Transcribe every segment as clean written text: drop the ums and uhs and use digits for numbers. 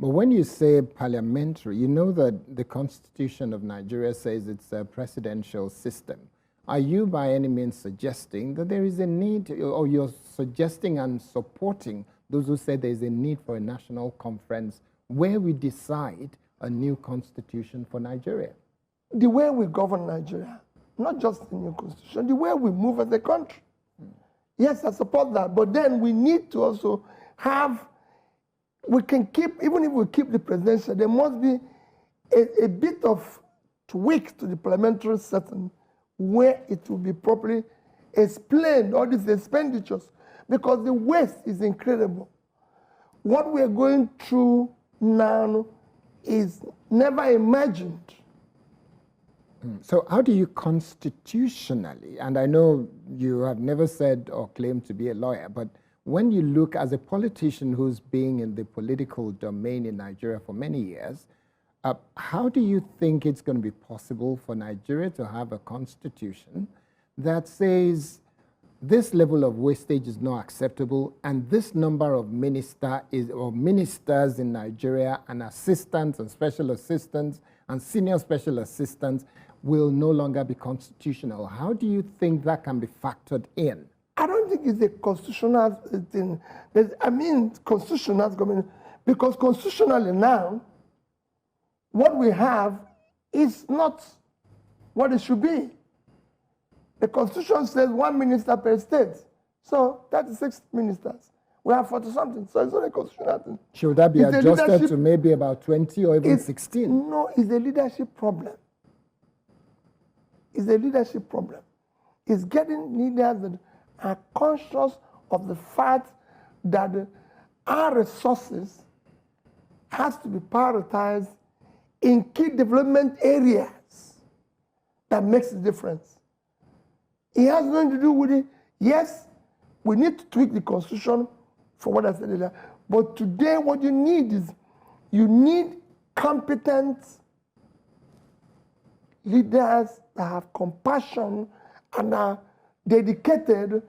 But when you say parliamentary, you know that the Constitution of Nigeria says it's a presidential system. Are you by any means suggesting that there is a need, or you're suggesting and supporting those who say there's a need for a national conference where we decide a new constitution for Nigeria? The way we govern Nigeria, not just the new constitution, the way we move as a country. Yes, I support that, but then we need to also have, we can keep, even if we keep the presidential, there must be a bit of tweak to the parliamentary setting where it will be properly explained, all these expenditures, because the waste is incredible. What we are going through now is never imagined. So how do you constitutionally, and I know you have never said or claimed to be a lawyer, but when you look as a politician who's been in the political domain in Nigeria for many years, how do you think it's going to be possible for Nigeria to have a constitution that says this level of wastage is not acceptable and this number of ministers in Nigeria and assistants and special assistants and senior special assistants will no longer be constitutional? How do you think that can be factored in? I don't think it's a constitutional thing. Constitutional government, because constitutionally now, what we have is not what it should be. The Constitution says 1 minister per state. So 36 ministers. We have 40-something. So it's not a constitutional thing. Should that be adjusted to maybe about 20 or even 16? No, it's a leadership problem. It's a leadership problem. It's getting leaders that are conscious of the fact that our resources has to be prioritized in key development areas that makes a difference. It has nothing to do with it. Yes, we need to tweak the Constitution for what I said earlier. But today what you need is, you need competent leaders that have compassion and are dedicated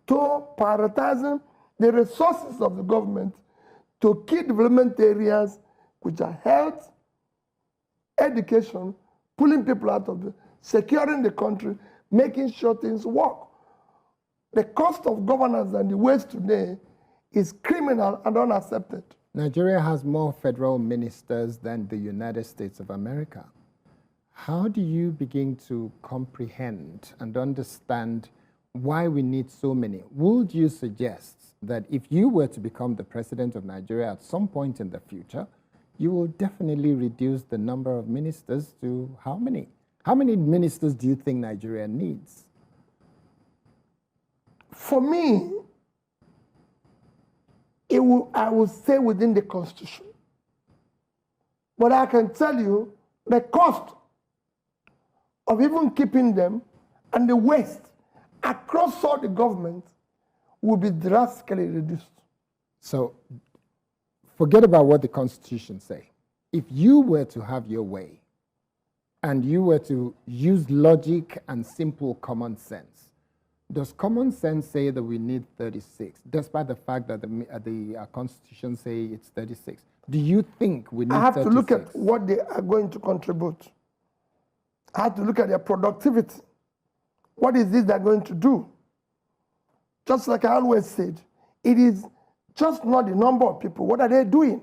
to prioritizing the resources of the government to key development areas, which are health, education, pulling people out of securing the country, making sure things work. The cost of governance and the waste today is criminal and unaccepted. Nigeria has more federal ministers than the United States of America. How do you begin to comprehend and understand why we need so many? Would you suggest that if you were to become the president of Nigeria at some point in the future, you will definitely reduce the number of ministers to how many? How many ministers do you think Nigeria needs? For me, I would say within the Constitution. But I can tell you the cost of even keeping them and the waste across all the government will be drastically reduced. So forget about what the Constitution says. If you were to have your way and you were to use logic and simple common sense, does common sense say that we need 36, despite the fact that the Constitution says it's 36? Do you think we need 36? I have to look at what they are going to contribute. I have to look at their productivity. What is this they're going to do? Just like I always said, it is just not the number of people. What are they doing?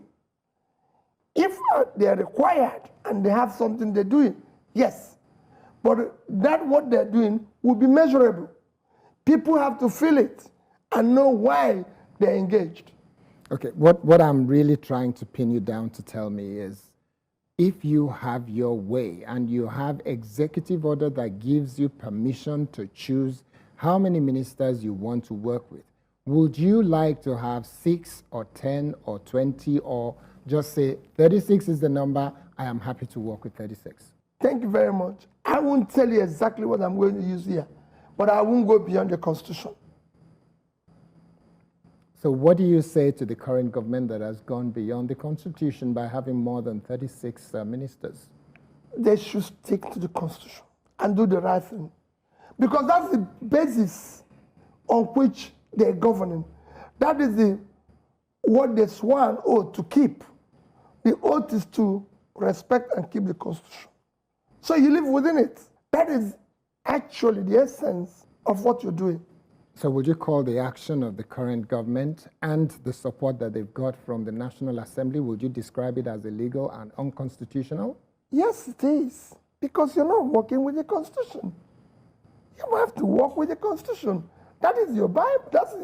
If they are required and they have something they're doing, yes. But that what they're doing will be measurable. People have to feel it and know why they're engaged. Okay, what I'm really trying to pin you down to tell me is, if you have your way and you have executive order that gives you permission to choose how many ministers you want to work with, would you like to have 6 or 10 or 20 or just say 36 is the number, I am happy to work with 36? Thank you very much. I won't tell you exactly what I'm going to use here, but I won't go beyond the Constitution. So what do you say to the current government that has gone beyond the Constitution by having more than 36 ministers? They should stick to the Constitution and do the right thing. Because that's the basis on which they're governing. That is what they sworn oath to keep. the oath is to respect and keep the Constitution. So you live within it. That is actually the essence of what you're doing. So would you call the action of the current government and the support that they've got from the National Assembly, would you describe it as illegal and unconstitutional? Yes, it is. Because you're not working with the Constitution. You have to work with the Constitution. That is your Bible. That's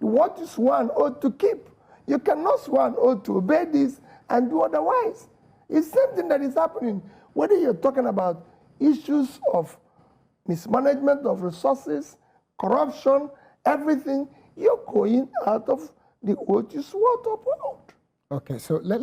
what you swear an oath to keep. You cannot swear an oath to obey this and do otherwise. It's the same thing that is happening. Whether you're talking about issues of mismanagement of resources, corruption, everything, you're going out of the oath you swore to uphold. Okay, so let